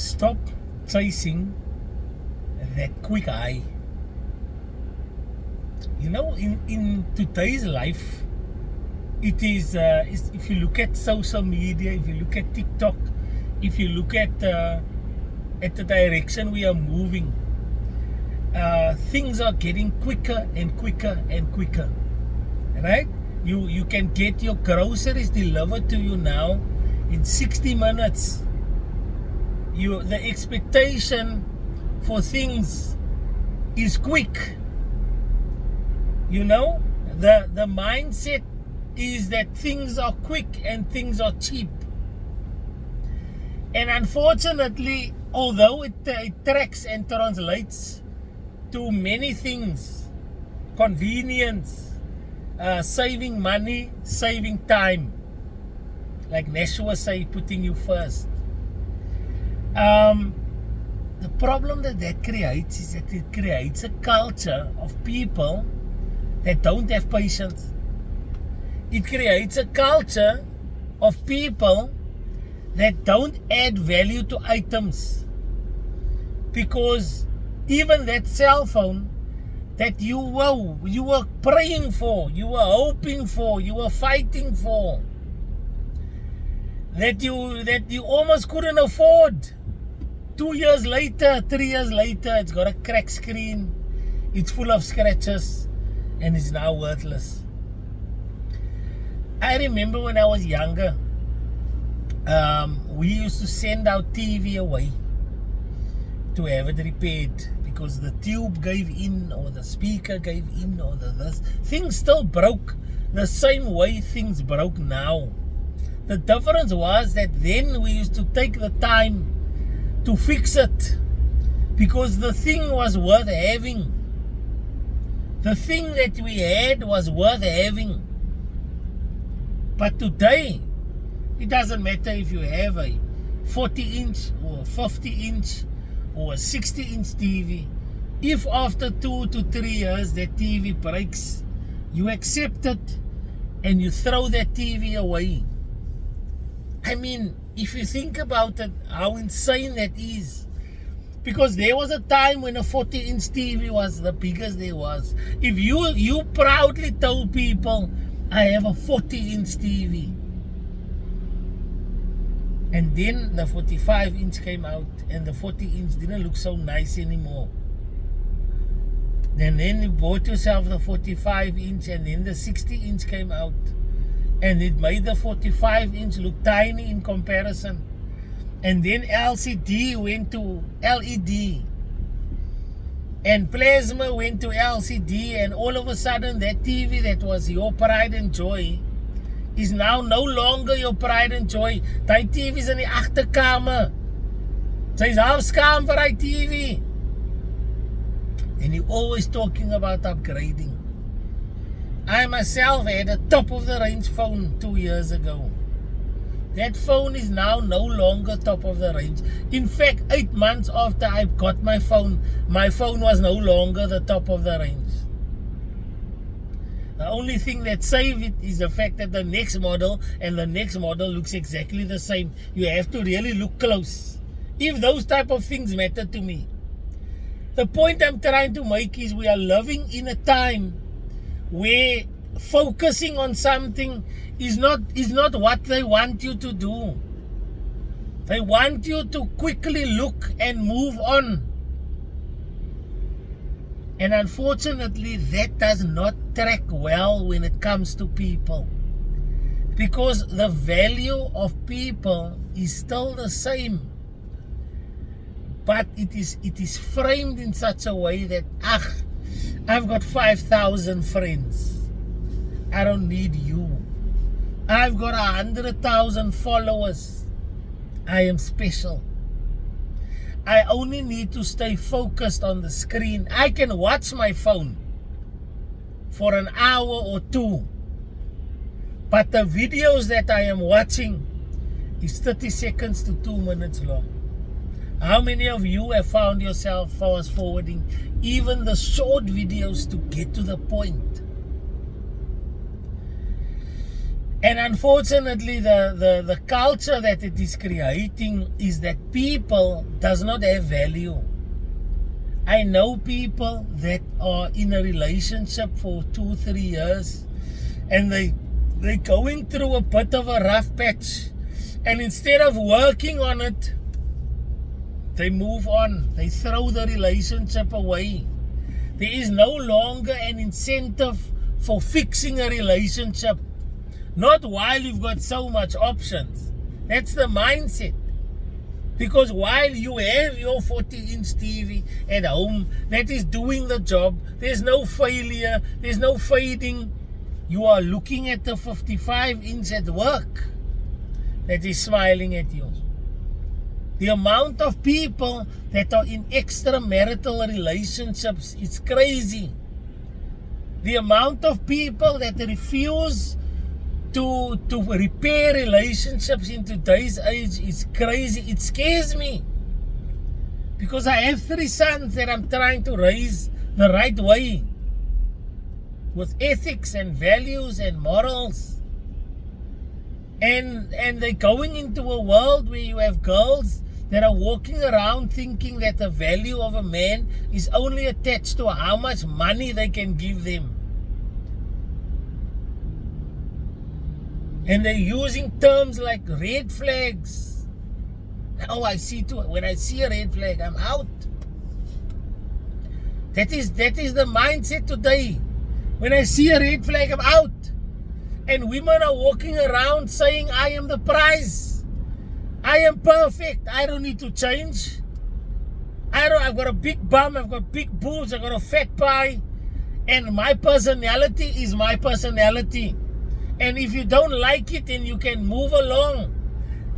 Stop chasing that quick high. You know, in today's life, it is, if you look at social media, if you look at TikTok, if you look at the direction we are moving, things are getting quicker and quicker and quicker, right? You can get your groceries delivered to you now in 60 minutes. The expectation for things is quick. You know, the mindset is that things are quick and things are cheap. And unfortunately, although it tracks and translates to many things, convenience, saving money, saving time, like Nashua say, putting you first. The problem that creates is that it creates a culture of people that don't have patience. It creates a culture of people that don't add value to items, because even that cell phone that you were praying for, you were hoping for, you were fighting for, that you almost couldn't afford, 2 years later, 3 years later, it's got a cracked screen, it's full of scratches, and it's now worthless. I remember when I was younger, we used to send our TV away to have it repaired because the tube gave in, or the speaker gave in, or this. Things still broke the same way things broke now. The difference was that then we used to take the time to fix it because the thing was worth having. The thing that we had was worth having. But today, it doesn't matter if you have a 40-inch or a 50-inch or a 60-inch TV. If after 2 to 3 years that TV breaks, you accept it and you throw that TV away. I mean, if you think about it, how insane that is. Because there was a time when a 40-inch TV was the biggest there was. If you proudly told people, I have a 40-inch TV. And then the 45-inch came out, and the 40-inch didn't look so nice anymore. And then you bought yourself the 45-inch, and then the 60-inch came out. And it made the 45-inch look tiny in comparison. And then LCD went to LED. And plasma went to LCD, and all of a sudden that TV that was your pride and joy is now no longer your pride and joy. Die TV is in die agterkamer. Sy's half skaam vir die TV. And you're always talking about upgrading. I myself had a top of the range phone 2 years ago. That phone is now no longer top of the range. In fact, 8 months after I got my phone was no longer the top of the range. The only thing that saved it is the fact that the next model and the next model looks exactly the same. You have to really look close. If those type of things matter to me. The point I'm trying to make is we are living in a time where focusing on something is not what they want you to do. They want you to quickly look and move on. And unfortunately, that does not track well when it comes to people. Because the value of people is still the same. But it is framed in such a way that, I've got 5,000 friends. I don't need you. I've got 100,000 followers. I am special. I only need to stay focused on the screen. I can watch my phone for an hour or two. But the videos that I am watching is 30 seconds to 2 minutes long. How many of you have found yourself fast forwarding even the short videos to get to the point? And unfortunately, the culture that it is creating is that people does not have value. I know people that are in a relationship for 2-3 years, and they're going through a bit of a rough patch, and instead of working on it, they move on. They throw the relationship away. There is no longer an incentive for fixing a relationship. Not while you've got so much options. That's the mindset. Because while you have your 40-inch TV at home that is doing the job, there's no failure, there's no fading. You are looking at the 55-inch at work that is smiling at you. The amount of people that are in extramarital relationships is crazy. The amount of people that refuse to repair relationships in today's age is crazy. It scares me. Because I have 3 sons that I'm trying to raise the right way, with ethics and values and morals. And they're going into a world where you have girls that are walking around thinking that the value of a man is only attached to how much money they can give them. And they're using terms like red flags. Oh, I see too. When I see a red flag, I'm out. That is the mindset today. When I see a red flag, I'm out. And women are walking around saying, I am the prize. I am perfect. I don't need to change. I've got a big bum. I've got big boobs. I've got a fat pie. And my personality is my personality. And if you don't like it, then you can move along.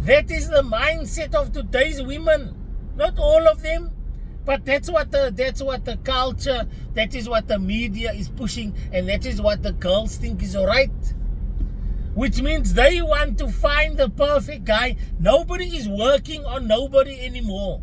That is the mindset of today's women. Not all of them, but that's what the culture, that is what the media is pushing, and that is what the girls think is alright. Which means they want to find the perfect guy. Nobody is working on nobody anymore.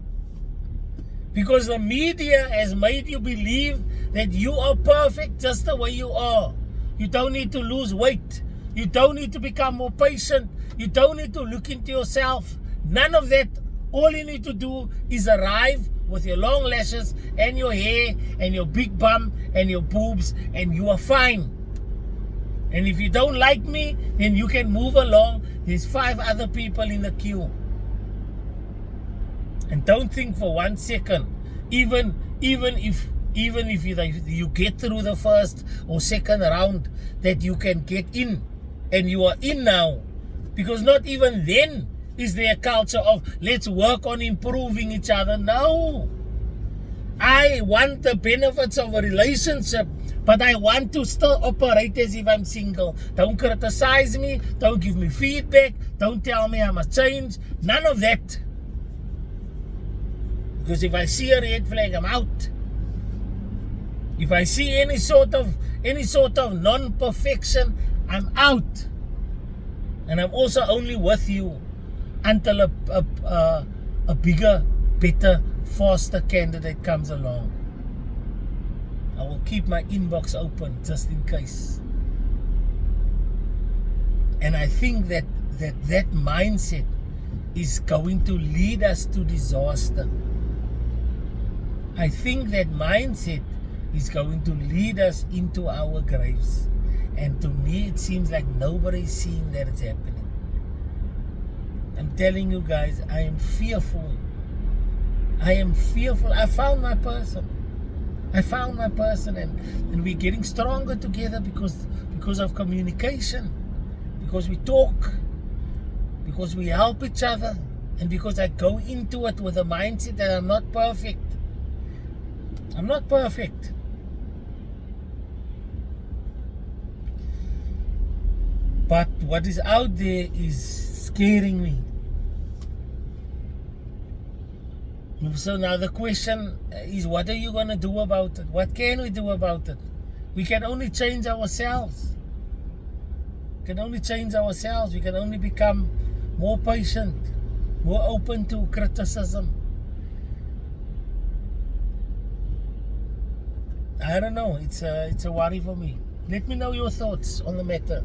Because the media has made you believe that you are perfect just the way you are. You don't need to lose weight. You don't need to become more patient. You don't need to look into yourself. None of that. All you need to do is arrive with your long lashes and your hair and your big bum and your boobs, and you are fine. And if you don't like me, then you can move along. There's 5 other people in the queue. And don't think for 1 second, even if you get through the first or second round, that you can get in. And you are in now. Because not even then is there a culture of let's work on improving each other. No. I want the benefits of a relationship, but I want to still operate as if I'm single. Don't criticize me. Don't give me feedback. Don't tell me I must change. None of that. Because if I see a red flag, I'm out. If I see any sort of non-perfection, I'm out. And I'm also only with you until a bigger, better, faster candidate comes along. I will keep my inbox open just in case. And I think that mindset is going to lead us to disaster. I think that mindset is going to lead us into our graves. And to me, it seems like nobody's seeing that it's happening. I'm telling you guys, I am fearful. I am fearful. I found my person. And we're getting stronger together because of communication. Because we talk. Because we help each other. And because I go into it with a mindset that I'm not perfect. I'm not perfect. But what is out there is scaring me. So now the question is, what are you going to do about it? What can we do about it? We can only change ourselves. We can only change ourselves. We can only become more patient, more open to criticism. I don't know. It's a worry for me. Let me know your thoughts on the matter.